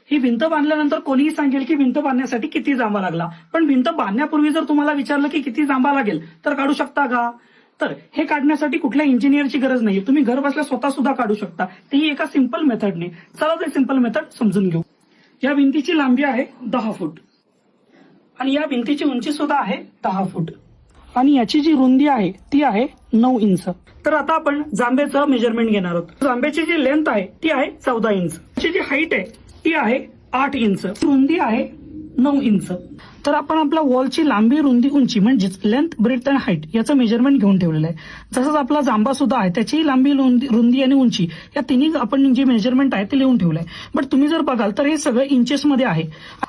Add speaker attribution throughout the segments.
Speaker 1: ही भिंत बांधल्यानंतर कोणीही सांगेल की भिंत बांधण्यासाठी किती जांभा लागला, पण भिंत बांधण्यापूर्वी जर तुम्हाला विचारलं की किती जांभा लागेल तर काढू शकता का? तर हे काढण्यासाठी कुठल्या इंजिनियरची गरज नाही, तुम्ही घर बसल्या स्वतः सुद्धा काढू शकता, तेही एका सिंपल मेथडने. चला ते सिंपल मेथड समजून घेऊ. या भिंतीची लांबी आहे 10 फूट आणि या भिंतीची उंची सुद्धा आहे 10 फूट आणि याची जी रुंदी आहे ती आहे 9 इंच. तर आता आपण जांभेचं मेजरमेंट घेणार आहोत. जांभेची जी लेंथ आहे ती आहे 14 इंच, त्याची जी हाईट आहे ती आहे 8 इंच, रुंदी आहे 9 इंच. तर आपण आपल्या वॉलची लांबी, रुंदी, उंची म्हणजेच लेंथ, ब्रेथ अँड हाईट याचं मेजरमेंट घेऊन ठेवलेलं आहे. तसंच आपला जांभा सुद्धा आहे, त्याची लांबी, रुंदी आणि उंची या तिन्ही आपण जे मेजरमेंट आहे ते लिहून ठेवलंय. बट तुम्ही जर बघाल तर हे सगळं इंचेसमध्ये आहे.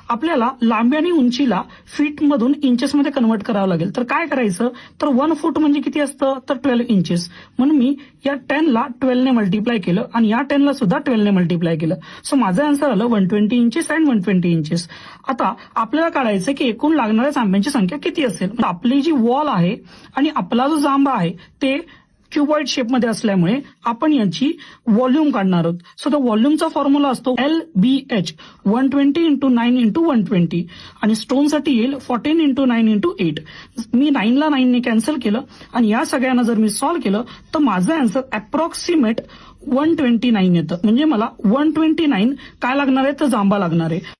Speaker 1: आपल्याला लांबी आणि उंचीला फीट मधून इंचेसमध्ये कन्वर्ट करावं लागेल. तर काय करायचं, तर 1 फूट म्हणजे किती असतं, तर 12 इंचेस. म्हणून मी या 10 ला 12 ने मल्टिप्लाय केलं आणि या 10 ला सुद्धा 12 ने मल्टिप्लाय केलं. सो माझं आन्सर आलं 120 इंचेस अँड 120 इंचेस. आता आपल्याला काढायचं की एकूण लागणाऱ्या जांभ्यांची संख्या किती असेल. आपली जी वॉल आहे आणि आपला जो जांभा आहे ते क्युबॉइड शेपमध्ये असल्यामुळे आपण याची व्हॉल्यूम काढणार आहोत. सो द व्हॉल्यूमचा फॉर्म्युला असतो LBH, 120 इंटू 9 इंटू 120 आणि स्टोनसाठी येईल 14 इंटू 9 इंटू 8. मी 9 ला 9 ने कॅन्सल केलं आणि या सगळ्यांना जर मी सॉल्व्ह केलं तर माझं आन्सर अप्रॉक्सिमेट 129 येतं. म्हणजे मला 129 काय लागणार आहे, तर जांभा लागणार आहे.